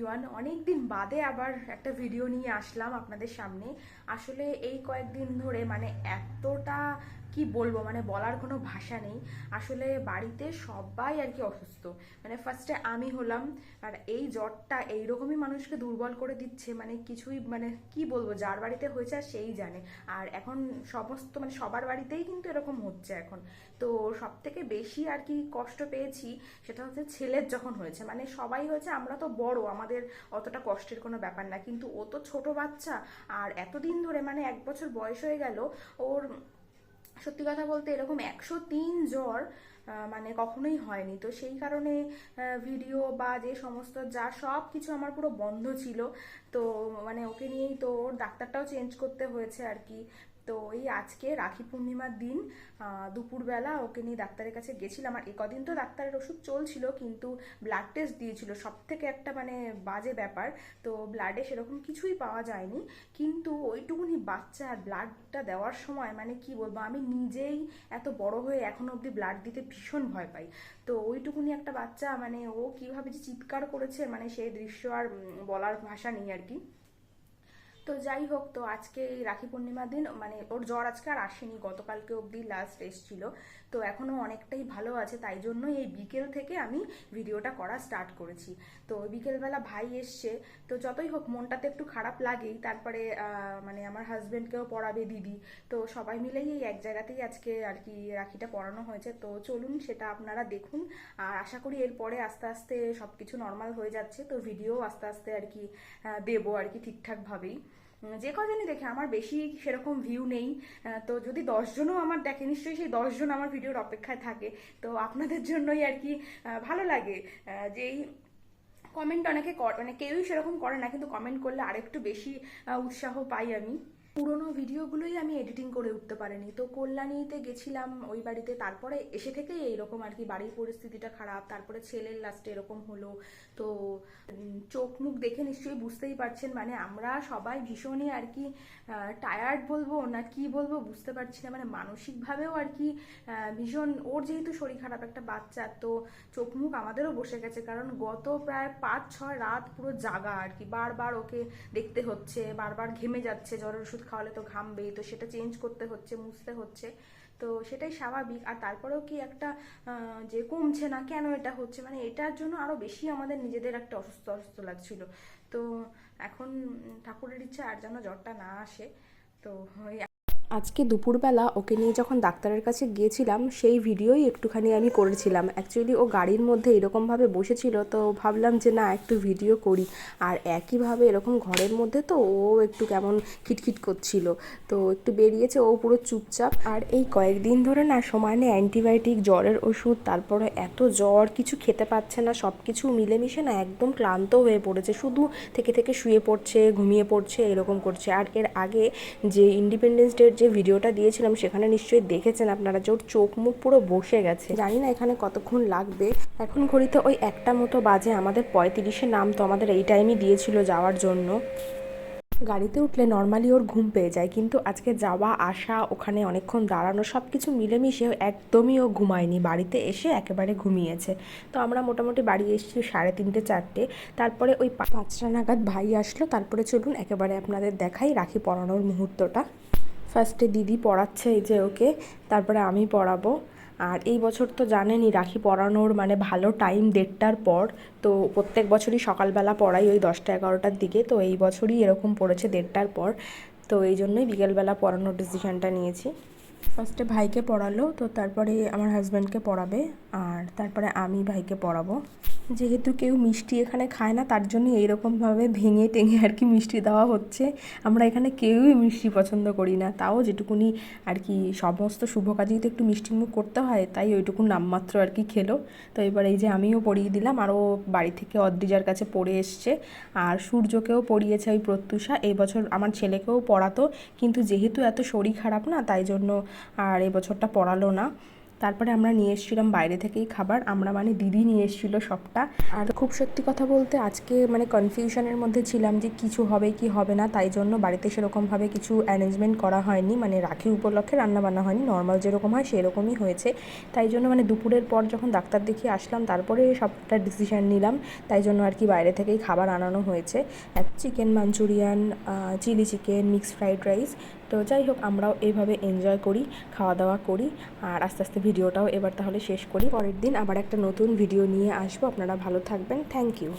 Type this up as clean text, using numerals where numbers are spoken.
Everyone, অনেক দিন বাদে আবার একটা ভিডিও নিয়ে আসলাম আপনাদের সামনে। আসলে এই কয়েকদিন ধরে এতটা কি বলবো, বলার কোনো ভাষা নেই। আসলে বাড়িতে সবাই আর কি অসুস্থ। ফার্স্টে আমি হলাম, আর এই জ্বরটা এইরকমই মানুষকে দুর্বল করে দিচ্ছে, কিছুই কি বলবো, যার বাড়িতে হয়েছে আর সেই জানে। আর এখন সমস্ত সবার বাড়িতেই কিন্তু এরকম হচ্ছে এখন। তো সব থেকে বেশি আর কি কষ্ট পেয়েছি সেটা হচ্ছে ছেলের যখন হয়েছে। সবাই হয়েছে, আমরা তো বড়, আমাদের অতটা কষ্টের কোনো ব্যাপার না, কিন্তু ও তো ছোট বাচ্চা। আর এতদিন ধরে 1 বছর বয়স হয়ে গেল ওর। সত্যি কথা বলতে এরকম 103 জ্বর কখনোই হয়নি। তো সেই কারণে ভিডিও বা যে সমস্ত যা সব কিছু আমার পুরো বন্ধ ছিল। তো ওকে নিয়েই তো ওর ডাক্তারটাও চেঞ্জ করতে হয়েছে আর কি। তো এই আজকে রাখি পূর্ণিমার দিন দুপুরবেলা ওকে নিয়ে ডাক্তারের কাছে গেছিলাম। আর কদিন তো ডাক্তারের ওষুধ চলছিল, কিন্তু ব্লাড টেস্ট দিয়েছিল, সব থেকে একটা বাজে ব্যাপার। তো ব্লাডে সেরকম কিছুই পাওয়া যায়নি, কিন্তু ওইটুকুনি বাচ্চা আর ব্লাডটা দেওয়ার সময় কি বলবো, আমি নিজেই এত বড় হয়ে এখনো অবধি ব্লাড দিতে ভীষণ ভয় পাই। তো ওইটুকুনি একটা বাচ্চা ও কিভাবে যে চিৎকার করেছে, সেই দৃশ্য আর বলার ভাষা নেই আর কি। তো যাই হোক, তো আজকে এই রাখি পূর্ণিমার দিন ওর জ্বর আজকে আর আসেনি, গতকালকে অবধি লাস্ট এসেছিল। তো এখনও অনেকটাই ভালো আছে, তাই জন্যই এই বিকেল থেকে আমি ভিডিওটা করা স্টার্ট করেছি। তো বিকেলবেলা ভাই এসছে, তো যতই হোক মনটাতে একটু খারাপ লাগেই। তারপরে আমার হাজব্যান্ডকেও পড়াবে দিদি, তো সবাই মিলেই এই এক জায়গাতেই আজকে আর কি রাখিটা পরানো হয়েছে। তো চলুন সেটা আপনারা দেখুন, আর আশা করি এরপরে আস্তে আস্তে সব কিছু নর্মাল হয়ে যাচ্ছে, তো ভিডিও আস্তে আস্তে আর কি দেবো আর কি ঠিকঠাকভাবেই। যে কজনই দেখে, আমার বেশি সেরকম ভিউ নেই। তো যদি 10 জনও আমার দেখে, নিশ্চয়ই সেই 10 জন আমার ভিডিওর অপেক্ষায় থাকে। তো আপনাদের জন্যই আর কি ভালো লাগে যেই কমেন্ট অনেকে কেউই সেরকম করে না, কিন্তু কমেন্ট করলে আরেকটু বেশি উৎসাহ পাই আমি। পুরোনো ভিডিওগুলোই আমি এডিটিং করে উঠতে পারিনি, তো কল্যাণীতে গেছিলাম ওই বাড়িতে, তারপরে এসে থেকেই এইরকম আর কি, বাড়ির পরিস্থিতিটা খারাপ, তারপরে ছেলের লাস্টে এরকম হলো। তো চোখ মুখ দেখে নিশ্চয়ই বুঝতেই পারছেন, আমরা সবাই ভীষণই আর কি টায়ার্ড বলবো না কি বলবো বুঝতে পারছি না, মানসিকভাবেও আর কি ভীষণ। ওর যেহেতু শরীর খারাপ, একটা বাচ্চা, তো চোখ মুখ আমাদেরও বসে গেছে, কারণ গত প্রায় 5-6 রাত পুরো জাগা আর কি, বারবার ওকে দেখতে হচ্ছে, বারবার ঘেমে যাচ্ছে, জ্বরের ওষুধ খাওয়ালে তো ঘামবেই, তো সেটা চেঞ্জ করতে হচ্ছে, মুছতে হচ্ছে। তো সেটাই স্বাভাবিক। আর তারপরেও কি একটা যে কমছে না কেন, এটা হচ্ছে এটার জন্য আরো বেশি আমাদের নিজেদের একটা অসুস্থ অসুস্থ লাগছিল। তো এখন ঠাকুরের ইচ্ছা আর যেন জ্বরটা না আসে। তো আজকে দুপুরবেলা ওকে নিয়ে যখন ডাক্তারের কাছে গিয়েছিলাম, সেই ভিডিওই একটুখানি আমি করেছিলাম। অ্যাকচুয়ালি ও গাড়ির মধ্যে এরকমভাবে বসেছিল, তো ভাবলাম যে না, একটু ভিডিও করি। আর একইভাবে এরকম ঘরের মধ্যে তো ও একটু কেমন খিটখিট করছিল, তো একটু বেরিয়েছে, ও পুরো চুপচাপ। আর এই কয়েকদিন ধরে না সমানে অ্যান্টিবায়োটিক, জ্বরের ওষুধ, তারপরে এত জ্বর, কিছু খেতে পাচ্ছে না, সব কিছু মিলেমিশে না একদম ক্লান্ত হয়ে পড়েছে, শুধু থেকে থেকে শুয়ে পড়ছে, ঘুমিয়ে পড়ছে, এরকম করছে। আর এর আগে যে ইন্ডিপেন্ডেন্স ডের যে ভিডিওটা দিয়েছিলাম, সেখানে নিশ্চয়ই দেখেছেন আপনারা যে ওর চোখ মুখ পুরো বসে গেছে। জানি না এখানে কতক্ষণ লাগবে, এখন ঘড়িতে ওই 1টা মতো বাজে। আমাদের 35-এ নাম, তো আমাদের এই টাইমই দিয়েছিল যাওয়ার জন্য। গাড়িতে উঠলে নর্মালি ওর ঘুম পেয়ে যায়, কিন্তু আজকে যাওয়া আসা, ওখানে অনেকক্ষণ দাঁড়ানো, সব কিছু মিলেমিশে একদমই ও ঘুমায়নি, বাড়িতে এসে একেবারে ঘুমিয়েছে। তো আমরা মোটামুটি বাড়ি এসেছি 3:30-4টে, তারপরে ওই 5টা নাগাদ ভাই আসলো। তারপরে চলুন একেবারে আপনাদের দেখাই রাখি পরানোর মুহূর্তটা। ফার্স্টে দিদি পড়াচ্ছে এই যে ওকে, তারপরে আমি পড়াবো। আর এই বছর তো জানেনই রাখি পরানোর ভালো টাইম 1:30টার পর। তো প্রত্যেক বছরই সকালবেলা পড়াই ওই 10টা-11টার দিকে, তো এই বছরই এরকম পড়েছে 1:30টার পর। তো এই জন্যই বিকেলবেলা পড়ানোর ডিসিশানটা নিয়েছি। ফার্স্টে ভাইকে পড়ালো, তো তারপরে আমার হাজব্যান্ডকে পড়াবে, আর তারপরে আমি ভাইকে পড়াবো। যেহেতু কেউ মিষ্টি এখানে খায় না, তার জন্য এইরকমভাবে ভেঙে টেঙে আর কি মিষ্টি দেওয়া হচ্ছে। আমরা এখানে কেউই মিষ্টি পছন্দ করি না, তাও যেটুকুনি আর কি, সমস্ত শুভ কাজেই তো একটু মিষ্টি মুখ করতে হয়, তাই ওইটুকু নামমাত্র আর কি খেলো। তো এবার এই যে আমিও পড়িয়ে দিলাম, আরও বাড়ি থেকে অদ্রিজার কাছে পড়ে এসছে। আর সূর্যকেও পড়িয়েছে ওই প্রত্যুষা, এই বছর আমার ছেলেকেও পড়াতো, কিন্তু যেহেতু এত শরীর খারাপ না, তাই জন্য আর এবছরটা পড়ালো না। তারপরে আমরা নিয়ে এসেছিলাম বাইরে থেকেই খাবার, আমরা মানে দিদি নিয়ে এসেছিলো সবটা। আর খুব সত্যি কথা বলতে আজকে মানে কনফিউশনের মধ্যে ছিলাম যে কিছু হবে কি হবে না, তাই জন্য বাড়িতে সেরকমভাবে কিছু অ্যারেঞ্জমেন্ট করা হয়নি, মানে রাখি উপলক্ষে রান্নাবান্না হয়নি, নর্মাল যেরকম হয় সেরকমই হয়েছে। তাই জন্য মানে দুপুরের পর যখন ডাক্তার দেখিয়ে আসলাম তারপরে সবটা ডিসিশান নিলাম, তাই জন্য আর কি বাইরে থেকেই খাবার আনানো হয়েছে, chicken Manchurian, chilli chicken, mixed fried rice. তো যাই হোক, আমরাও এইভাবে এনজয় করি, খাওয়া দাওয়া করি। আর আস্তে আস্তে ভিডিওটাও এবার তাহলে শেষ করি, পরের দিন আবার একটা নতুন ভিডিও নিয়ে আসবো। আপনারা ভালো থাকবেন, থ্যাংক ইউ।